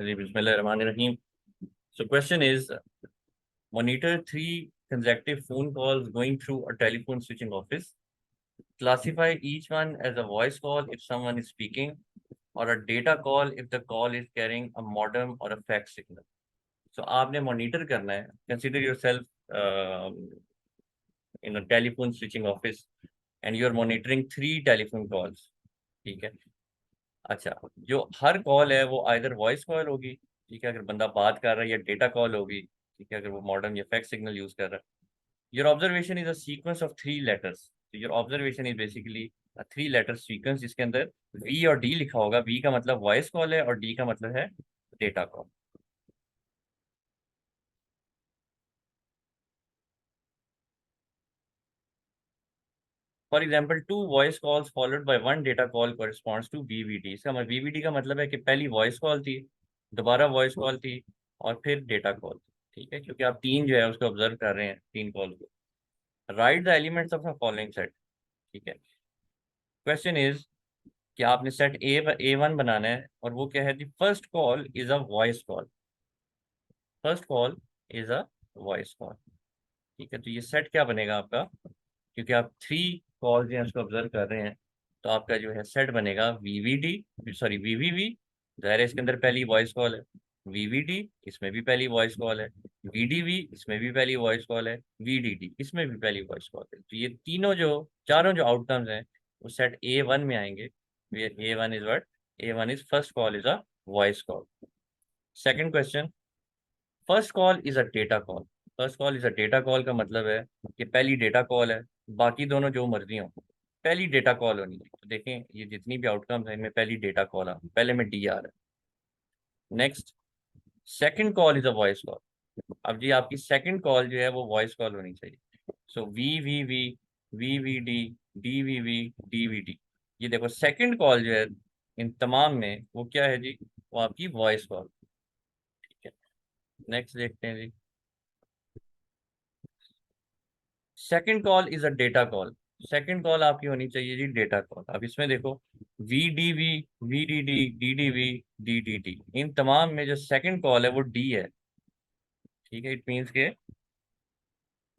जी बिस्मिल्लाहिर्रहमानिर्रहीम. So question is, monitor three consecutive phone calls going through a telephone switching office. Classify each one as a voice call if someone is speaking, or a data call if the call is carrying a modem or a fax signal. So आपने monitor करना है. Consider yourself in a telephone switching office and you are monitoring three telephone calls. ठीक है. अच्छा, जो हर call है वो either voice call होगी, ठीक है, अगर बंदा बात कर रहा है, या डेटा कॉल होगी, ठीक है, अगर वो मॉडर्न या फैक्स सिग्नल यूज कर रहा है. Your observation is a sequence of three letters. तो your observation is basically three letter sequence जिसके अंदर वी और डी लिखा होगा. वी का मतलब वॉइस कॉल है और डी का मतलब है data call. For example, two voice calls followed by one data call corresponds to VVD. इसका मतलब वीवीडी का मतलब है कि पहली वॉइस कॉल थी, दोबारा वॉइस कॉल थी, और फिर डेटा कॉल थी. ठीक है, क्योंकि आप तीन जो है उसको ऑब्जर्व कर रहे हैं, तीन कॉल को. Right the elements of the following set. ठीक है. क्वेश्चन इज कि आपने सेट ए वन बनाना है, और वो क्या है? The first call is a voice call. First call is a voice call. ठीक है, तो ये सेट क्या बनेगा आपका? क्योंकि आप थ्री कॉल जो है उसको ऑब्जर्व कर रहे हैं, तो आपका जो है सेट बनेगा वीवीडी, सॉरी वीवीवी. जाहिर है इसके अंदर पहली वॉइस कॉल है. वीवीडी, इसमें भी पहली वॉइस कॉल है. वीडीवी, इसमें भी पहली वॉइस कॉल है. वीडीडी, इसमें भी पहली वॉइस कॉल है. तो ये तीनों जो चारों जो आउटकम्स हैं वो सेट ए वन में आएंगे. A one is what? A one is first call is a voice call. Second question, first call is a data call. First call is a data call का मतलब है कि पहली डेटा कॉल है, बाकी दोनों जो मर्जी हो, पहली डेटा कॉल होनी है. तो देखें ये जितनी भी आउटकम्स हैं इनमें पहली डेटा कॉल आ, पहले में डी आ रहा है. Next, second call is a voice call. अब जी आपकी सेकंड कॉल जो है वो वॉइस कॉल होनी चाहिए. So V V D, D V V, D V D. ये देखो सेकंड कॉल जो है इन तमाम में वो क्या है जी? वो आपकी वॉइस कॉल. ठीक है. नेक्स्ट देखते हैं जी. Second call is a data call. Second call आपकी होनी चाहिए जी डेटा कॉल. अब इसमें देखो V D V, V D D, D D V, D D D, इन तमाम में जो सेकंड कॉल है वो डी है. ठीक है, इट मीन्स के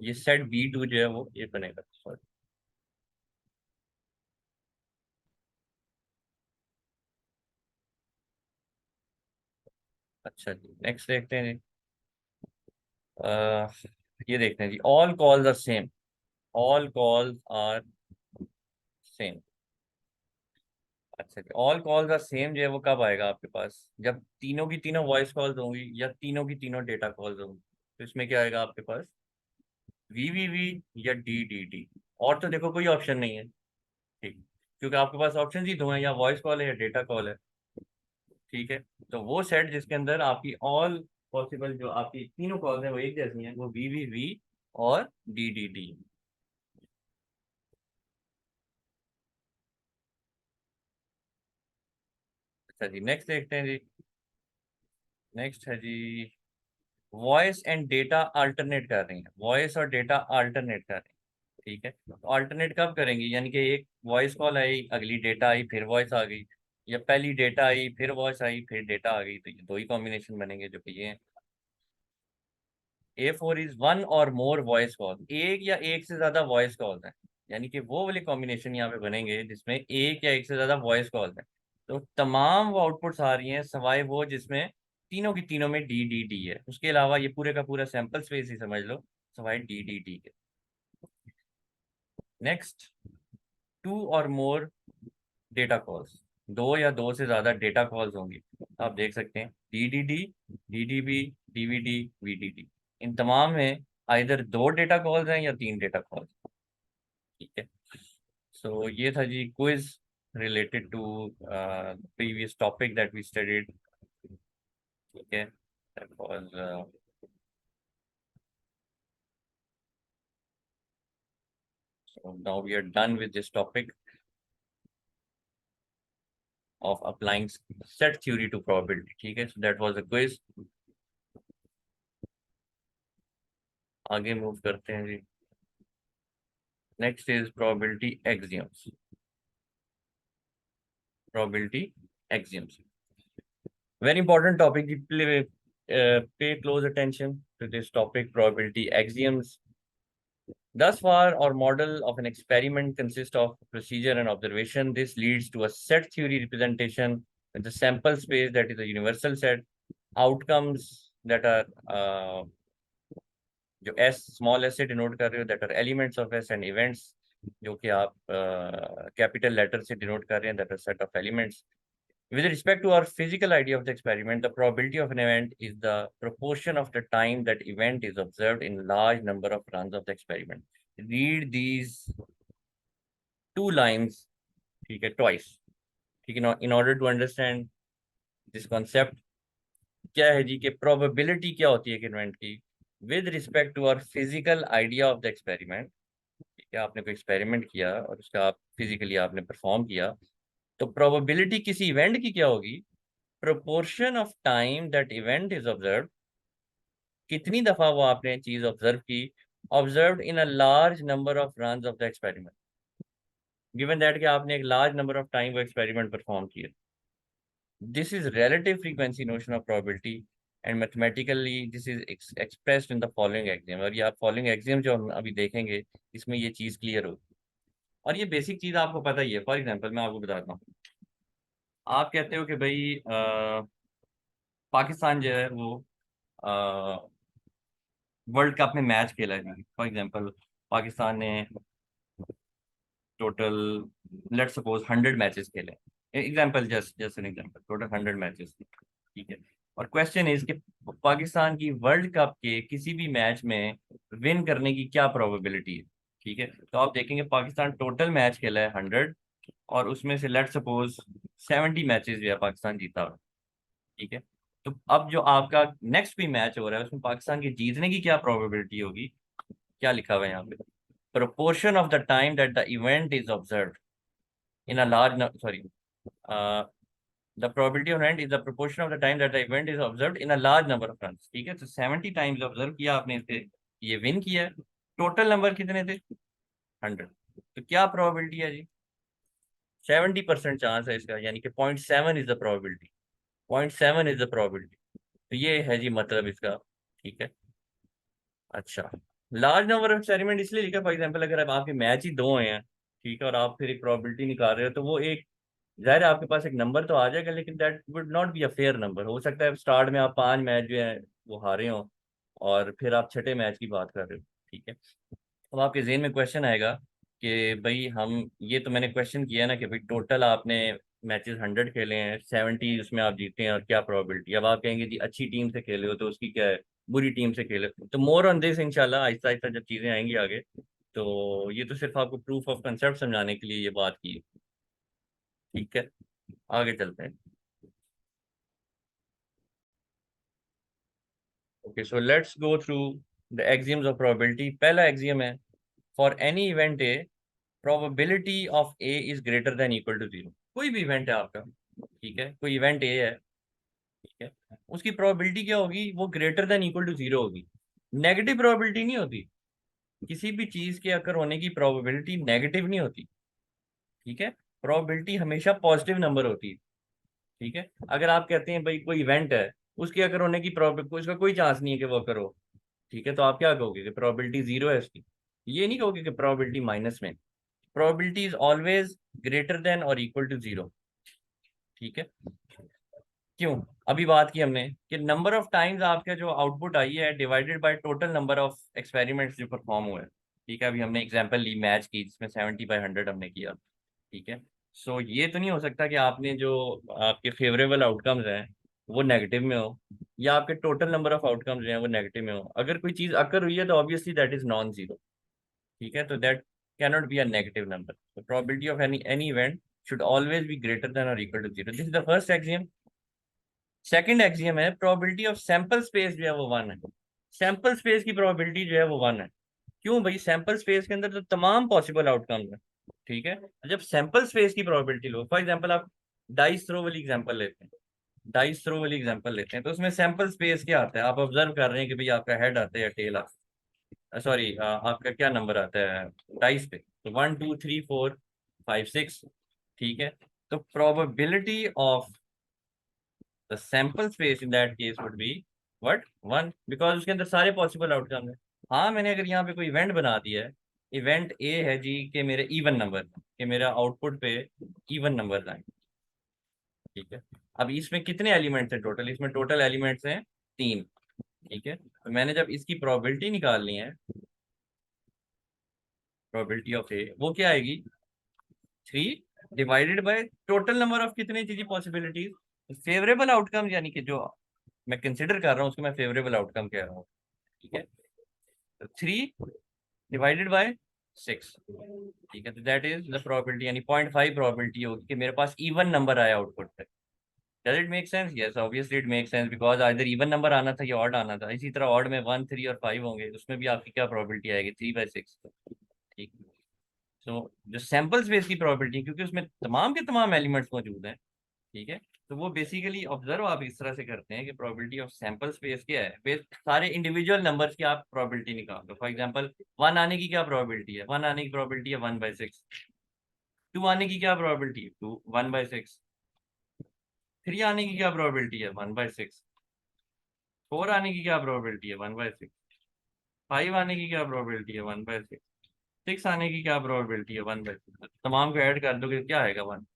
ये सेट बी टू जो है वो ये बनेगा. सॉरी. अच्छा जी, नेक्स्ट देखते हैं जी. अह, ये देखते हैं जी, all calls are same. All calls are same. अच्छा जी, ऑल कॉल्स आर सेम जो है वो कब आएगा आपके पास? जब तीनों की तीनों वॉइस कॉल्स होंगी या तीनों की तीनों डेटा कॉल्स होंगी. तो इसमें क्या आएगा आपके पास? वी या डी डी डी. और तो देखो कोई ऑप्शन नहीं है. ठीक, क्योंकि आपके पास ऑप्शन ही दो हैं, या वॉइस कॉल है या डेटा कॉल है. ठीक है, तो वो सेट जिसके अंदर आपकी ऑल पॉसिबल जो आपकी तीनों कॉल्स हैं वो एक जैसी हैं, वो वी और डी डी डी. अच्छा जी, नेक्स्ट देखते हैं जी. नेक्स्ट है जी, वॉइस एंड डेटा अल्टरनेट कर रही हैं. वॉइस और डेटा अल्टरनेट कर रही हैं. ठीक है, तो अल्टरनेट कब करेंगे? यानी कि एक वॉइस कॉल आई, अगली डेटा आई, फिर वॉइस आ गई, या पहली डेटा आई फिर वॉइस आई फिर डेटा आ गई. तो ये दो ही कॉम्बिनेशन बनेंगे जो कि ये हैं. ए फोर इज वन और मोर वॉइस कॉल. एक या एक से ज्यादा वॉइस कॉल्स हैं. यानी कि वो वाले कॉम्बिनेशन यहाँ पे बनेंगे जिसमें एक या एक से ज्यादा वॉइस कॉल्स हैं. तो तमाम वो आउटपुट्स आ रही हैं सवाए वो जिसमें तीनों की तीनों में डी डी डी है. उसके अलावा ये पूरे का पूरा सैंपल स्पेस ही समझ लो सवाए डी डी डी के. नेक्स्ट, टू और मोर डेटा कॉल्स. दो या दो से ज्यादा डेटा कॉल्स होंगी. आप देख सकते हैं D D D, D D B, DVD, VDD. इन तमाम में आइधर दो डेटा कॉल्स हैं या तीन डेटा कॉल्स. ठीक है. सो ये था जी quiz related to previous topic that we studied. ठीक है, that was so now we are done with this topic of applying set theory to probability. ठीक है, so that was a quiz. आगे मूव करते हैं जी. Next is probability axioms. Probability axioms. Very important topic. Pay close attention to this topic, probability axioms. Thus far, our model of an experiment consists of procedure and observation. This leads to a set theory representation with the sample space that is a universal set, outcomes that are जो S small s से denote कर रहे हो, that are elements of S, and events जो कि आप capital letter से denote कर रहे हैं, that are set of elements. With respect to our physical idea of the experiment, the probability of an event is the proportion of the time that event is observed in large number of runs of the experiment. Read these two lines, ठीक है, twice, ठीक है, in order to understand this concept. क्या है जी कि probability क्या होती है एक event की with respect to our physical idea of the experiment. ठीक है, आपने कोई experiment किया और उसका आप physically आपने perform किया, तो probability किसी event की क्या होगी? Proportion of time that event is observed, कितनी दफा वो आपने चीज ऑब्जर्व की, observed in a large number of runs off the experiment, given that कि आपने एक लार्ज नंबर ऑफ टाइम वो एक्सपेरिमेंट परफॉर्म किया. This is relative frequency notion of probability, and mathematically this is expressed in the following exam. और ये आप following exam जो हम अभी देखेंगे इसमें ये चीज क्लियर होगी. और ये बेसिक चीज आपको पता ही है. फॉर एग्जाम्पल मैं आपको बताता हूँ. आप कहते हो कि भाई पाकिस्तान जो है वो वर्ल्ड कप में मैच खेला है. फॉर एग्जांपल पाकिस्तान ने टोटल, लेट्स सपोज 100 मैचेस खेले. Example, just just an example, total 100 matches, ठीक है. और क्वेश्चन इज कि पाकिस्तान की वर्ल्ड कप के किसी भी मैच में विन करने की क्या प्रोबेबिलिटी है. ठीक है, तो आप देखेंगे पाकिस्तान टोटल मैच खेला है 100, और उसमें से लेट्स सपोज 70 मैचेस जो है पाकिस्तान जीता हुआ. ठीक है, तो अब जो आपका नेक्स्ट भी मैच हो रहा है उसमें पाकिस्तान के जीतने की क्या प्रोबेबिलिटी होगी? क्या लिखा हुआ है यहाँ पे? proportion of the time that the event is observed in a large sorry the probability of event is the proportion of the time that the event is observed in a large number of runs. ठीक है, तो 70 times observe किया आपने इसे, ये win किया. Total number कितने थे? 100. तो क्या प्रोबेबिलिटी है जी? 70% चांस है इसका, यानी कि 0.7 is the probability. 0.7 is the probability. तो ये है जी मतलब इसका. ठीक है, अच्छा. लार्ज नंबर ऑफ एक्सपेरिमेंट इसलिए लिखा, फॉर एग्जांपल अगर अब आपके मैच ही दो हैं, ठीक है, और आप फिर एक प्रोबेबिलिटी निकाल रहे हो, तो वो एक जाहिर है आपके पास एक नंबर तो आ जाएगा, लेकिन that would not be a fair number. हो सकता है स्टार्ट में आप 5 मैच जो है वो हारे हो, और फिर आप छठे मैच की बात कर रहे हो. ठीक है, अब आपके जेहन में क्वेश्चन आएगा कि भाई हम, ये तो मैंने क्वेश्चन किया ना कि भाई टोटल आपने मैचेस 100 खेले हैं, 70 उसमें आप जीते हैं, और क्या प्रोबेबिलिटी? अब आप कहेंगे जी अच्छी टीम से खेले हो तो उसकी क्या है, बुरी टीम से खेले. तो मोर ऑन दिस इंशाल्लाह आहिस्ता आहिस्ता जब चीज़ें आएंगी आगे, तो ये तो सिर्फ आपको प्रूफ ऑफ कंसेप्ट समझाने के लिए ये बात की है. ठीक है, आगे चलते हैं. Okay, so let's go through the axioms of probability. पहला एक्सियम है, for any event A probability of A is greater than equal to 0. कोई भी इवेंट है आपका, ठीक है, कोई इवेंट ए है, ठीक है, उसकी प्रोबेबिलिटी क्या होगी? वो ग्रेटर देन इक्वल टू 0 होगी. नेगेटिव प्रोबेबिलिटी नहीं होती. किसी भी चीज के अगर होने की प्रोबेबिलिटी नेगेटिव नहीं होती. ठीक है, प्रोबेबिलिटी हमेशा पॉजिटिव नंबर होती है. ठीक है, अगर आप कहते हैं भाई कोई इवेंट है, उसके अगर होने की प्रोबेबिलिटी, उसका कोई चांस नहीं है कि वो करो, ठीक है, तो आप क्या कहोगे कि प्रोबेबिलिटी 0 है उसकी. ये नहीं कहोगे कि प्रोबेबिलिटी माइनस में. Probability is always greater than और इक्वल टू 0. ठीक है, क्यों? अभी बात की हमने कि नंबर ऑफ टाइम्स आपका जो आउटपुट आई है divided by total number of experiments जो परफॉर्म हुए हैं. ठीक है, अभी हमने एग्जांपल ली मैच की जिसमें 70/100 हमने किया. ठीक है, सो ये तो नहीं हो सकता कि आपने जो आपके फेवरेबल आउटकम्स हैं वो नेगेटिव में हो, या आपके टोटल नंबर ऑफ आउटकम्स जो हैं वो नेगेटिव में हो. अगर कोई चीज़ अकर हुई है तो obviously that is non zero. ठीक है, तो that cannot be a negative number. The probability of any event should always be greater than or equal to 0. This is the first axiom. Second axiom है, probability of sample space जो है वो 1 है. Sample space की probability जो है वो 1 है. क्यों भाई? सैंपल स्पेस के अंदर तो तमाम पॉसिबल आउटकम्स हैं. ठीक है, जब सैंपल स्पेस की प्रोबेबिलिटी लो, फॉर एग्जांपल आप डाइस थ्रो वाली एग्जांपल लेते हैं, डाइस थ्रो वाली एग्जांपल लेते हैं, तो उसमें सैंपल स्पेस क्या आता है? आप ऑब्जर्व कर रहे हैं कि भाई आपका हेड आता है या टेल आता है, सॉरी आपका क्या नंबर आता है डाइस पे, तो 1 2 3 4 5 6. ठीक है, तो probability of the sample space in that case would be what 1, because उसके अंदर सारे पॉसिबल आउटकम है। हाँ, मैंने अगर यहाँ पे कोई इवेंट बना दिया है, इवेंट ए है जी कि मेरे इवन नंबर, कि मेरा आउटपुट पे इवन नंबर आए, ठीक है। अब इसमें कितने एलिमेंट्स हैं टोटल? इसमें टोटल एलिमेंट्स हैं 3, ठीक है। तो मैंने जब इसकी प्रोबेबिलिटी निकालनी है, प्रोबेबिलिटी ऑफ ए, वो क्या आएगी? 3 divided by total number of कितनी चीजें पॉसिबिलिटीज, फेवरेबल आउटकम, यानी कि जो मैं कंसिडर कर रहा हूँ उसको मैं फेवरेबल आउटकम कह रहा हूँ, ठीक है। तो 3 डिवाइडेड बाय 6, ठीक है। तो दैट इज द प्रोबेबिलिटी, यानी 0.5 प्रोबेबिलिटी होगी कि मेरे पास इवन नंबर आया आउटपुट पे। Does it make sense? Yes, obviously it make sense, because either even number आना था या ऑड आना था। इसी तरह ऑड में 1, 3 और 5 होंगे, उसमें भी आपकी क्या प्रोबेबिलिटी आएगी? 3/6, ठीक। तो जो सैंपल स्पेस की प्रोबेबिलिटी, क्योंकि उसमें तमाम के तमाम एलिमेंट्स मौजूद हैं, ठीक है, तो वो बेसिकली ऑब्जर्व आप इस तरह से करते हैं कि प्रोबेबिलिटी ऑफ सैंपल स्पेस क्या है, बेस सारे इंडिविजुअल नंबर्स की आप प्रोबेबिलिटी निकाल दो। फॉर एग्जांपल 1 आने की क्या प्रोबेबिलिटी है? 1 आने की प्रोबेबिलिटी है 1/6। 2 आने की क्या प्रोबेबिलिटी है? 1/6। 3 आने की क्या प्रोबेबिलिटी है? 1/6। 4 आने की क्या प्रोबेबिलिटी है? 1/6। 5 आने की क्या प्रोबेबिलिटी है? 1/6। 6 आने की क्या प्रोबेबिलिटी है? 1/6। तमाम को ऐड कर दोगे क्या आएगा? 1।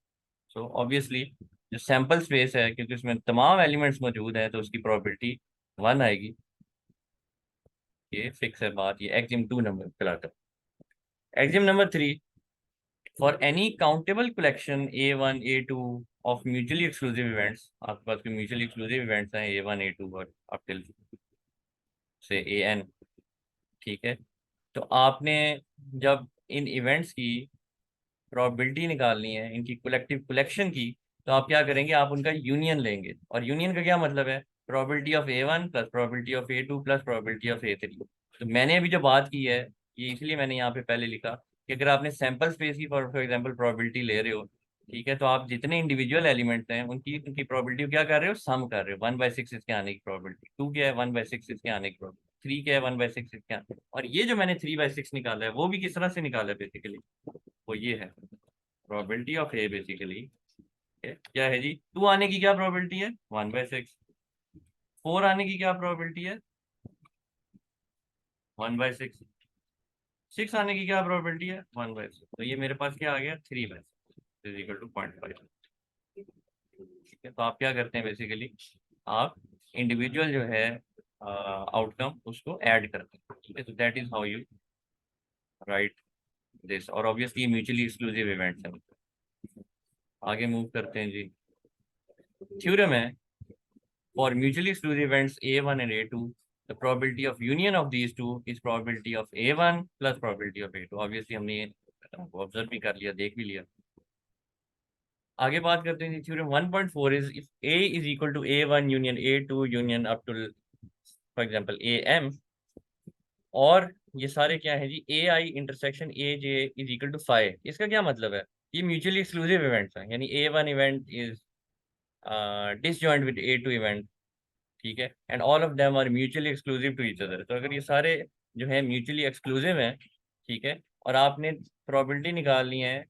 सो ऑब्वियसली जो सैंपल स्पेस है, क्योंकि उसमें तमाम एलिमेंट्स मौजूद हैं, तो उसकी प्रोबेबिलिटी 1 आएगी। ये फिक्स है बात, ये एक्सिम 2 नंबर कहलाता है। Exim number 3, for any countable collection A1 A2 of mutually exclusive events, आपके पास कोई म्यूचुअली एक्सक्लूसिव इवेंट्स हैं A1 A2 और अप टिल से AN, ठीक है। तो आपने जब इन इवेंट्स की प्रोबेबिलिटी निकालनी है, इनकी कलेक्टिव कलेक्शन की, तो आप क्या करेंगे? आप उनका यूनियन लेंगे। और यूनियन का क्या मतलब है? Probability of A1 plus probability of A2 plus probability of A3। तो मैंने अभी जो बात की है, ये इसलिए मैंने यहाँ पे पहले लिखा कि अगर आपने सैंपल स्पेस की फॉर एग्जांपल प्रोबेबिलिटी ले रहे हो, ठीक है, तो आप जितने इंडिविजुअल एलिमेंट्स हैं उनकी उनकी प्रोबेबिलिटी क्या कर रहे हो? सम कर रहे हो। 1/6 इसके आने की प्रोबेबिलिटी, 2 क्या है? 1/6 इसके आने की प्रोबेबिलिटी, 3 क्या है? 1/6 इसके आने। और ये जो मैंने 3/6 निकाला है, वो भी किस तरह से निकाला है बेसिकली? वो ये है प्रोबेबिलिटी ऑफ ए बेसिकली। क्या है जी? 2 आने की क्या प्रोबेबिलिटी है? 1/6। 4 आने की क्या प्रोबेबिलिटी है? 1/6। 6 आने की क्या प्रोबेबिलिटी है? 1/6। तो ये मेरे पास क्या आ गया? 3/6 इज इक्वल टू 0.5, ठीक है। तो आप क्या करते हैं बेसिकली? आप इंडिविजुअल जो है आउटकम उसको ऐड करते हैं, ठीक है। तो that is how you right this. और ऑब्वियसली म्यूचुअली एक्सक्लूसिव इवेंट्स हैं। आगे मूव करते हैं जी। थ्योरम है, for mutually exclusive events A1 and A2, the probability of union of these two is probability of A1 plus probability of A2। Obviously हमने ये observe भी कर लिया, देख भी लिया। आगे बात करते हैं theorem 1.4 is if A is equal to A1 union A2 union up to for example AM, और ये सारे क्या है जी? AI intersection AJ is equal to 5। इसका क्या मतलब है? ये म्यूचुअली एक्सक्लूसिव इवेंट्स हैं, यानी A1 event is disjoint with A2 event, ठीक है, and all of them are mutually exclusive to each other. तो अगर ये सारे जो है म्यूचुअली एक्सक्लूसिव हैं, ठीक है, और आपने प्रोबेबिलिटी निकालनी है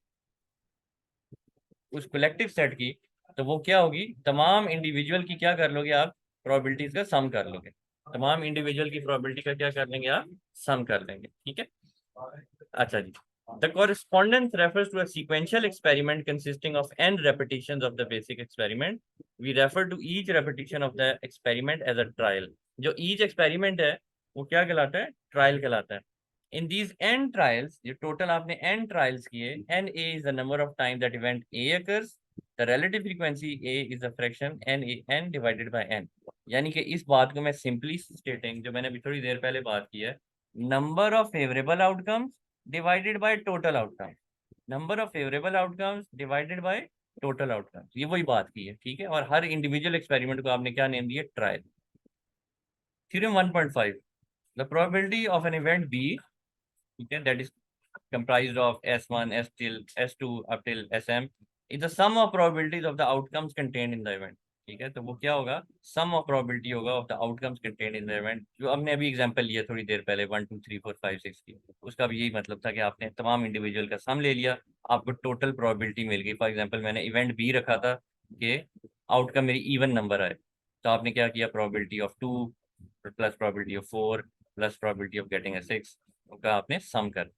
उस कलेक्टिव सेट की, तो वो क्या होगी? तमाम इंडिविजुअल की क्या कर लोगे आप? प्रोबेबिलिटीज का सम कर लोगे। तमाम इंडिविजुअल की प्रोबेबिलिटी का क्या कर लेंगे आप? सम कर लेंगे, ठीक है। अच्छा जी। The correspondence refers to a sequential experiment consisting of n repetitions of the basic experiment. We refer to each repetition of the experiment as a trial। जो each experiment है वो क्या कहलाता है? ट्रायल कहलाता है। In these n trials, जो total आपने n trials किए, na is the number of time that event A occurs, the relative frequency A is the fraction n divided by n। यानी कि इस बात को मैं सिंपली स्टेटिंग, जो मैंने अभी थोड़ी देर पहले बात की है, number of favourable outcomes divided by total outcome, number of favourable outcomes divided by total outcomes, ये वही बात की है, ठीक है। और हर इंडिविजुअल एक्सपेरिमेंट को आपने क्या नेम दिया? Trial. Theorem 1.5, the probability of an event B, ठीक है, that is comprised of S1 S till S2 up till SM is the sum of probabilities of the outcomes contained in the event, ठीक है। तो वो क्या होगा? सम of probability होगा of the outcomes contained in the event. जो हमने अभी एग्जांपल लिया थोड़ी देर पहले 1 2 3 4 5 6 की, उसका भी यही मतलब था कि आपने तमाम इंडिविजुअल का सम ले लिया, आपको टोटल प्रोबेबिलिटी मिल गई। फॉर एग्जांपल मैंने इवेंट बी रखा था कि आउटकम मेरी इवन नंबर आए, तो आपने क्या किया, probability of 2 plus probability of 4 plus probability of getting अ 6 का आपने सम कर।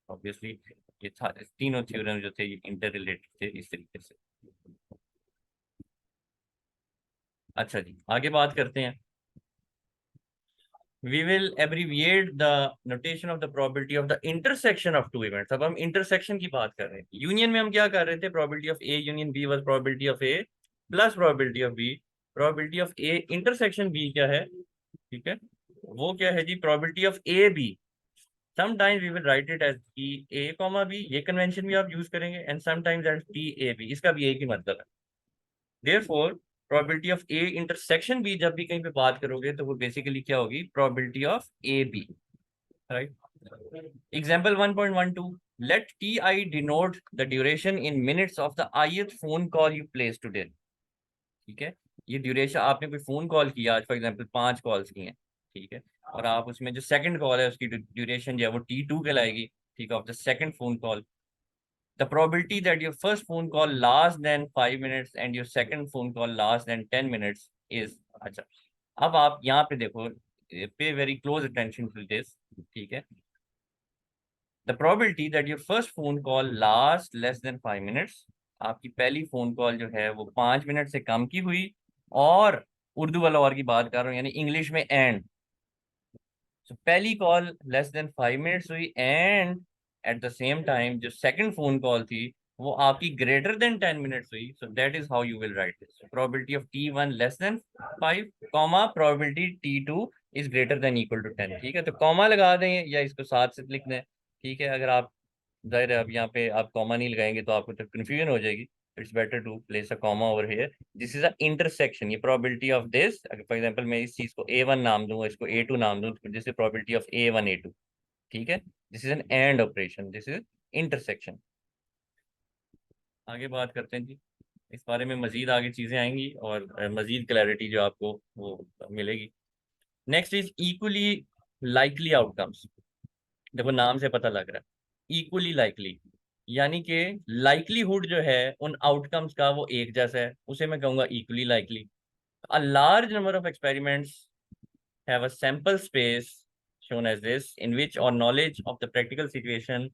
ऑब्वियसली ये था, तीनों थ्योरम जो थे ये इंटर रिलेटेड थे इस तरीके से। अच्छा जी, आगे बात करते हैं। We will abbreviate the notation of the probability of the intersection of two events. अब हम intersection की बात कर रहे हैं। यूनियन में हम क्या कर रहे थे, probability of A union B was probability of A plus probability of B। probability of A intersection B क्या है, ठीक है, वो क्या है जी, probability of A B। sometimes we will write it as P A comma B, ये convention भी आप यूज करेंगे, and sometimes as P A B, इसका भी एक ही मतलब है। Therefore probability of A intersection B जब भी कहीं पे बात करोगे तो वो बेसिकली क्या होगी, probability of A B, right? Example 1.12, let Ti denote the duration in minutes of the ith phone call you placed today। ठीक है, ये ड्यूरेशन, आपने कोई फोन कॉल किया आज, फॉर एग्जांपल 5 कॉल्स की हैं, ठीक है, और आप उसमें जो सेकंड कॉल है उसकी ड्यूरेशन जो है वो T2 कहलाएगी, ठीक है, of the second phone call. The probability that your first phone call lasts than 5 minutes and your second phone call lasts than 10 minutes is, अच्छा, अब आप यहाँ पे देखो, pay very close attention to this, ठीक है। The probability that your first phone call lasts less than 5 minutes, आपकी पहली फोन कॉल जो है वो 5 मिनट से कम की हुई, और उर्दू वाला और की बात कर रहा हूँ, यानी इंग्लिश में एंड, तो पहली कॉल लेस देन 5 मिनट्स हुई, and at the same time जो सेकंड फोन कॉल थी वो आपकी ग्रेटर देन 10 मिनट्स हुई, so that is how you will write this, probability of T1 less than 5 comma probability T2 is greater than equal to 10। ठीक है, तो comma लगा दें या इसको साथ से लिख दें, ठीक है। अगर आप, जाहिर है अब यहाँ पे आप कॉमा नहीं लगाएंगे तो आपको तो कंफ्यूजन हो जाएगी, it's better to place a comma over here. This is a intersection, ये प्रोबेबिलिटी ऑफ दिस, अगर फॉर एग्जांपल मैं इस चीज को A1 नाम दूं, इसको A2 नाम दूं, तो this is probability of A1 A2, ठीक है। This is an and operation, this is intersection. आगे बात करते हैं जी, इस बारे में मजीद आगे चीजें आएंगी और मजीद क्लैरिटी जो आपको वो मिलेगी। Next is equally likely outcomes. देखो नाम से पता लग रहा है इक्वली लाइकली, यानी कि लाइकलीहुड जो है उन आउटकम्स का वो एक जैसा है, उसे मैं कहूंगा equally likely. A large number of experiments have a sample space shown as this in which our knowledge of the practical situation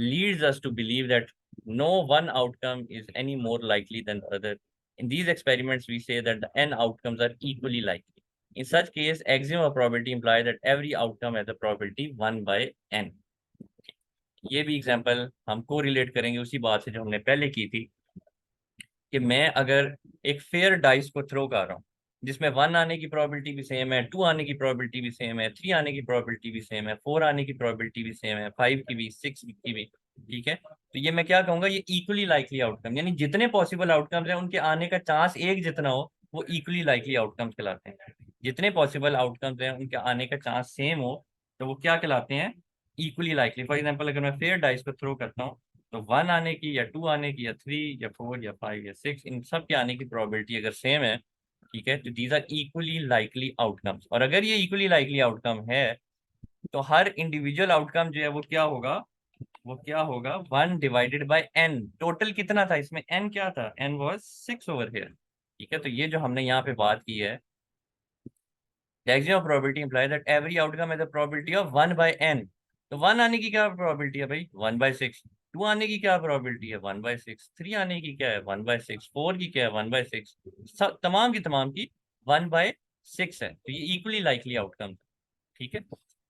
leads us to believe that no one outcome is any more likely than the other. In these experiments we say that the n outcomes are equally likely. In such case axiom of probability implies that every outcome has a probability 1 by n। ये भी example हम को relate करेंगे उसी बात से जो हमने पहले की थी, कि मैं अगर एक फेयर डाइस को थ्रो कर रहा हूँ जिसमें 1 आने की प्रोबेबिलिटी भी सेम है, 2 आने की प्रोबेबिलिटी भी सेम है, 3 आने की प्रोबेबिलिटी भी सेम है, 4 आने की प्रोबेबिलिटी भी सेम है, 5 की भी, 6 की भी, ठीक है, तो ये मैं क्या कहूंगा, ये इक्वली लाइकली आउटकम, यानी जितने पॉसिबल आउटकम्स हैं उनके आने का चांस एक जितना हो वो इक्वली लाइकली आउटकम्स कहलाते हैं। जितने पॉसिबल आउटकम्स हैं उनके आने का चांस सेम हो तो वो क्या कहलाते हैं, इक्वली लाइकली। फॉर एग्जाम्पल अगर मैं फेयर डाइस को थ्रो करता हूँ तो 1 आने की या 2 आने की या 3 या 4 या 5 या 6, इन सब के आने की प्रोबेबिलिटी अगर सेम है, ठीक है, तो these are equally likely outcomes. और अगर ये इक्वली लाइकली आउटकम है तो हर इंडिविजुअल आउटकम जो है वो क्या होगा, वो क्या होगा, 1/n। टोटल कितना था इसमें, n क्या था, n was 6 ओवर हियर, ठीक है। तो ये जो हमने यहाँ पे बात की है, the axiom of probability implies that every outcome has a probability of 1/n। तो 1 आने की क्या प्रोबेबिलिटी है भाई, 1/6। 2 आने की क्या प्रोबेबिलिटी है, 1/6। 3 आने की क्या है, 1/6। 4 की क्या है, 1/6। तमाम की 1/6 है, तो ये इक्वली लाइकली आउटकम, ठीक है।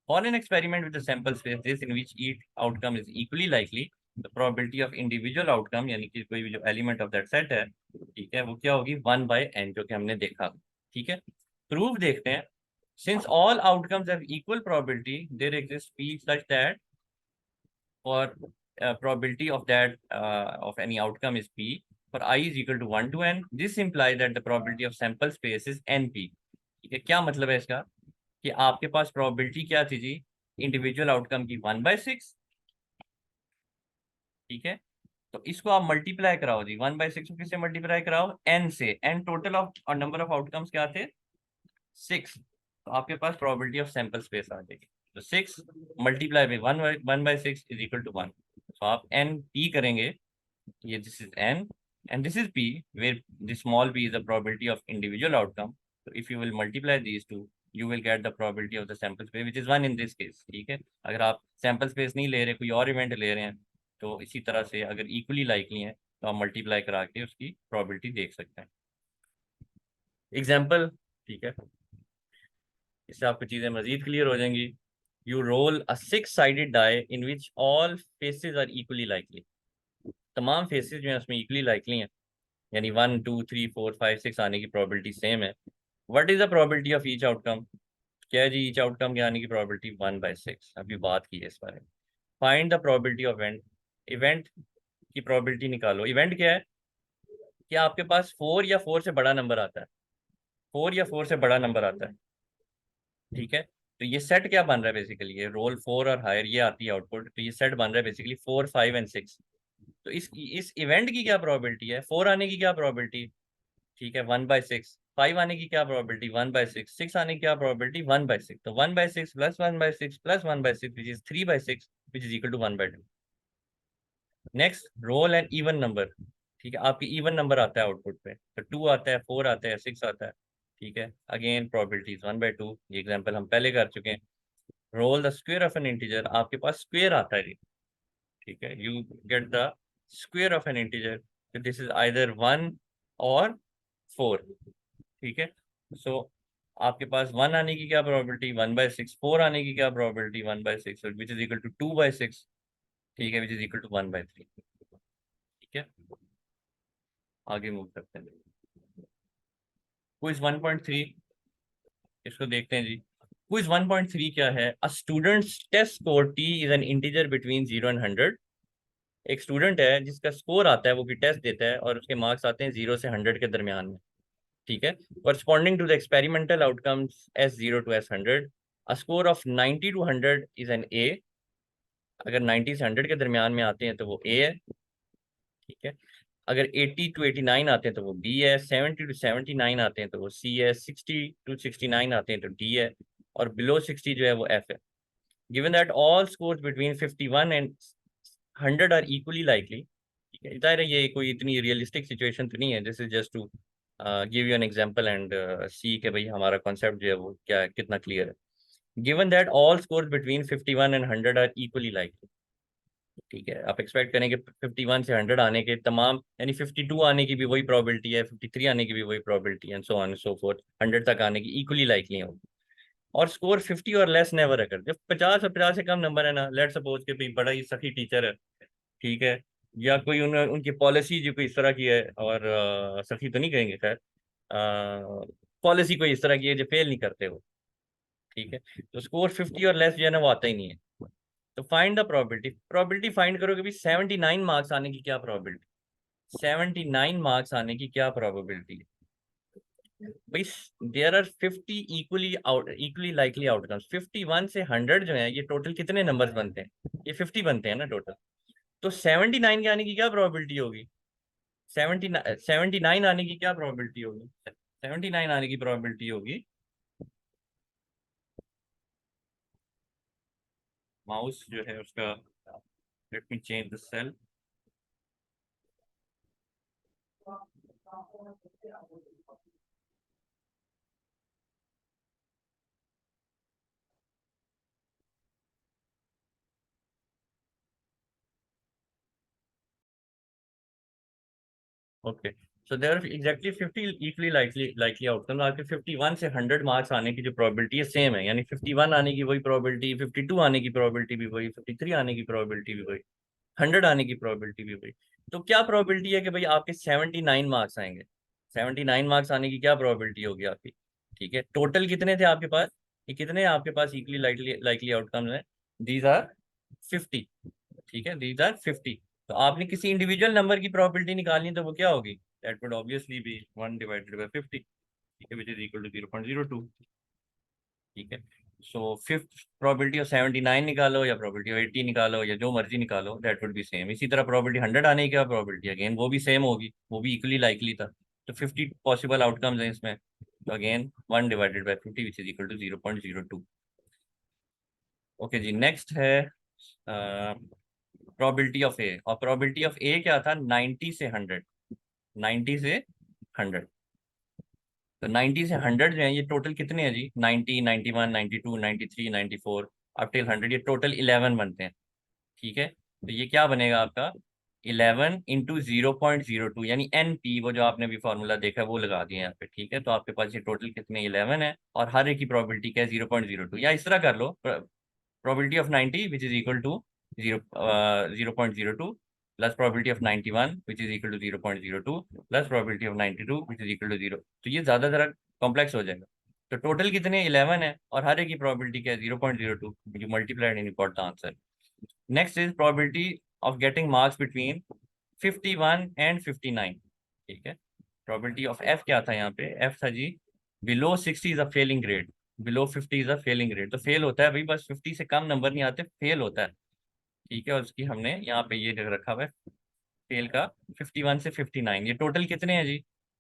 For an experiment with a sample space this in which each outcome is equally likely, the probability of individual outcome यानी कि कोई भी जो element of that set है, ठीक है, वो क्या होगी, 1/n, जो कि हमने देखा, ठीक है। प्रूफ देखते हैं। Since all outcomes have equal probability, there exists P such that for probability of that of any outcome is P for I is equal to 1 to n. This implies that the probability of sample space is NP। ठीक है, क्या मतलब है इसका, कि आपके पास probability क्या थी जी, इंडिविजुअल आउटकम की 1/6, ठीक है। तो इसको आप मल्टीप्लाई कराओ जी, 1/6 को किससे मल्टीप्लाई कराओ, n से। n टोटल ऑफ और नंबर ऑफ आउटकम्स क्या थे, 6, तो आपके पास प्रोबेबिलिटी ऑफ सैंपल स्पेस आ जाएगी। तो 6 multiply by 1/6 is equal to 1। तो आप n p करेंगे, ये this is n, and this is p, where the small p is the probability of individual outcome. So if you will multiply these two, you will get the probability of the sample space, which is 1 in this case. ठीक है, अगर आप sample space नहीं ले रहे, कोई और event ले रहे हैं, तो इसी तरह से अगर इक्वली लाइकली हैं तो आप मल्टीप्लाई करा के उसकी प्रोबेबिलिटी देख सकते हैं। एग्जाम्पल, ठीक है, इससे आपको चीज़ें मजीद क्लियर हो जाएंगी। You roll a 6 sided die in which all faces are equally likely. तमाम फेसेस जो हैं उसमें इक्वली लाइकली हैं, यानी 1 2 3 4 5 6 आने की प्रोबेबिलिटी सेम है। What is the probability of each outcome? क्या है जी ईच आउटकम के आने की प्रोबेबिलिटी? 1/6। अभी बात की है इस बारे में। Find the probability of event. Event की प्रोबेबिलिटी निकालो। इवेंट क्या है कि आपके पास 4 या 4 से बड़ा नंबर आता है, 4 या 4 से बड़ा नंबर आता है, ठीक है। तो ये सेट क्या बन रहा है बेसिकली, ये रोल 4 और हायर ये आती है आउटपुट, तो ये सेट बन रहा है बेसिकली 4 5 एंड 6। तो इस इवेंट की क्या प्रोबेबिलिटी है? 4 आने की क्या प्रोबेबिलिटी? ठीक है, 1/6। 5 आने की क्या प्रोबेबिलिटी? 1/6। 6 आने की क्या प्रोबेबिलिटी? 1/6। तो 1/6 plus 1/6 plus 1/6 which is 3/6 which is equal to 1/2। Next, roll an even number. ठीक है, आपकी इवन नंबर आता है आउटपुट पे, तो 2 आता है, 4 आता है, 6 आता है। ठीक है, अगेन प्रोबेबिलिटीज 1/2। ये एग्जाम्पल हम पहले कर चुके हैं। Roll the square of an integer. आपके पास स्क्वायर आता है, ठीक है, you get the square of an integer, तो दिस इज आइदर 1 और 4। ठीक है, सो आपके पास 1 आने की क्या प्रोबेबिलिटी? 1/6। 4 आने की क्या probability? 1/6, which is equal to 2/6। ठीक है, विच इज इक्वल टू 1/3। ठीक है, आगे मूव करते हैं। क्विज 1.3, इसको देखते हैं जी। क्विज 1.3 क्या है? A students test score T is an integer between 0 and 100। एक स्टूडेंट है जिसका स्कोर आता है, वो भी टेस्ट देता है, और उसके मार्क्स आते हैं 0 से 100 के दरमियान में। ठीक है, corresponding to the experimental outcomes S0 to S100, a score of 90 to 100 is an A। अगर 90 से 100 के दरमियान में आते हैं तो वो A है। ठीक है, अगर 80 to 89 आते हैं तो वो B है, 70 to 79 आते हैं तो वो C है, 60 to 69 आते हैं तो D है, और below 60 जो है वो F है। Given that all scores between 51 and 100 are equally likely। ठीक है, जाहिर है ये कोई इतनी रियलिस्टिक सिचुएशन तो नहीं है, this is just to give you an example and see के भाई हमारा कॉन्सेप्ट जो है वो क्या कितना क्लियर है। Given that all score between 51 and 100 are equally likely. ठीक है, आप एक्सपेक्ट करें कि 51 से 100 आने के तमाम, यानी 52 आने की भी वही प्रोबेबिलिटी है, 53 आने की भी वही प्रोबेबिलिटी है, सो ऑन सो फोर्थ, 100 तक आने की इक्वली लाइकली होगी। और स्कोर 50 और लेस नेवर अगर, जब 50 और 50 से कम नंबर है ना, लेट सपोज के भाई बड़ा ही सखी टीचर है, ठीक है, या कोई उनकी पॉलिसी जो कोई इस तरह की है, और सखी तो नहीं कहेंगे खैर, पॉलिसी कोई इस तरह की है जो फेल नहीं करते हो। ठीक है, तो स्कोर 50 और लेस जो है ना वो आता ही नहीं है। तो find the probability. Probability find करोगे भी 79 मार्क्स आने की क्या प्रोबेबिलिटी? 79 मार्क्स आने की क्या प्रोबेबिलिटी है भाई? There are 50 equally likely outcomes. 51 से 100 जो है ये टोटल कितने नंबर्स बनते हैं? ये 50 बनते हैं ना टोटल। तो 79 के आने की क्या प्रोबेबिलिटी होगी? 79 आने की क्या प्रोबेबिलिटी होगी? 79 आने की प्रोबेबिलिटी होगी, माउस जो है उसका, let me change the cell. Okay, so there are exactly 50 equally likely outcome. आपके 51 से 100 मार्क्स आने की जो प्रोबेबिलिटी है सेम है, यानी 51 आने की वही प्रोबेबिलिटी, 52 आने की प्रोबेबिलिटी भी वही, 53 आने की प्रोबेबिलिटी भी वही, 100 आने की प्रोबेबिलिटी भी वही। तो क्या प्रोबेबिलिटी है कि भाई आपके 79 मार्क्स आएंगे? 79 मार्क्स आने की क्या प्रोबेबिलिटी होगी आपकी? ठीक है, टोटल कितने थे आपके पास? ये कितने आपके पास इक्वली लाइकली लाइकली आउटकम्स हैं? These are 50। ठीक है, दीज आर 50। तो आपने किसी इंडिविजुअल नंबर की प्रोबेबिलिटी निकालनी है तो वो क्या होगी? That would obviously be 1 divided by 50। ठीक है, विच इज इक्वल टू 0.02। ठीक है, सो फिफ्थ प्रोबेबिलिटी ऑफ 79 निकालो, या प्रोबेबिलिटी ऑफ 80 निकालो, या जो मर्जी निकालो, दैट वुड बी सेम। इसी तरह प्रोबेबिलिटी 100 आने की क्या प्रोबेबिलिटी, अगेन वो भी सेम होगी, वो भी इक्वली लाइकली था। तो 50 पॉसिबल आउटकम्स हैं इसमें, तो again 1 divided by 50 which is equal to 0.02। Okay जी, नेक्स्ट है प्रोबेबिलिटी ऑफ ए। और प्रोबेबिलिटी ऑफ ए क्या था? 90 से 100। 90 से 100। तो 90 से 100 जो है ये टोटल कितने हैं जी? 90, 91, 92, 93, 94 अप टिल 100, ये टोटल 11 बनते हैं। ठीक है, तो ये क्या बनेगा आपका? 11 इंटू 0.02, यानी एन पी, वो जो आपने अभी फॉर्मूला देखा है वो लगा दिया यहाँ पे। ठीक है, तो आपके पास ये टोटल कितने 11 है, और हर एक की प्रोबेबिलिटी क्या है? 0.02। या इस तरह कर लो, probability of 90 which is equal to 0.02 plus probability of 91 which is equal to 0.02 plus probability of 92 which is equal to 0। तो ये ज़्यादा ज़रा कॉम्प्लेक्स हो जाएगा। तो टोटल कितने 11 है, और हर एक की प्रोबेबिलिटी क्या है? 0.02। You multiplied and you got the answer. Next is probability of getting marks between 51 and 59। ठीक है, प्रोबेबिलिटी ऑफ एफ क्या था यहाँ पे? एफ था जी below 60 is a failing grade, below 50 is a failing grade. तो फेल होता है भाई, बस 50 से कम नंबर नहीं आते, फेल होता है। ठीक है, और उसकी हमने यहाँ पे ये रखा हुआ है फेल का 51 से 59। ये टोटल कितने हैं जी?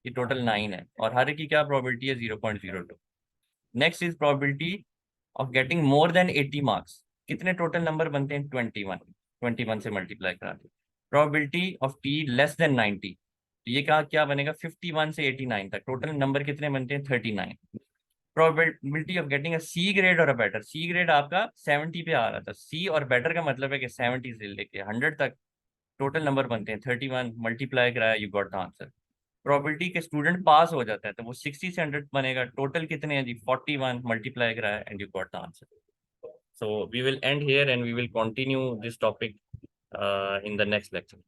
ये टोटल 9 है, और हर एक की क्या प्रोबेबिलिटी है? 0.02। Next is probability of getting more than 80 marks. कितने टोटल नंबर बनते हैं? 21। 21 से मल्टीप्लाई करा के probability of T less than 90। तो ये क्या बनेगा? 51 से 89 तक टोटल नंबर कितने बनते हैं? 39। Probability of getting a C grade और अ बेटर। सी ग्रेड आपका 70 पे आ रहा था, सी और बेटर का मतलब है कि 70 से लेके 100 तक टोटल नंबर बनते हैं 31। मल्टीप्लाई कराया, you got the answer. Probability के स्टूडेंट पास हो जाता है तो वो 60 से 100 बनेगा। टोटल कितने हैं जी? 41। मल्टीप्लाई कराया and you got the answer. So we will end here and we will continue this topic in the next lecture.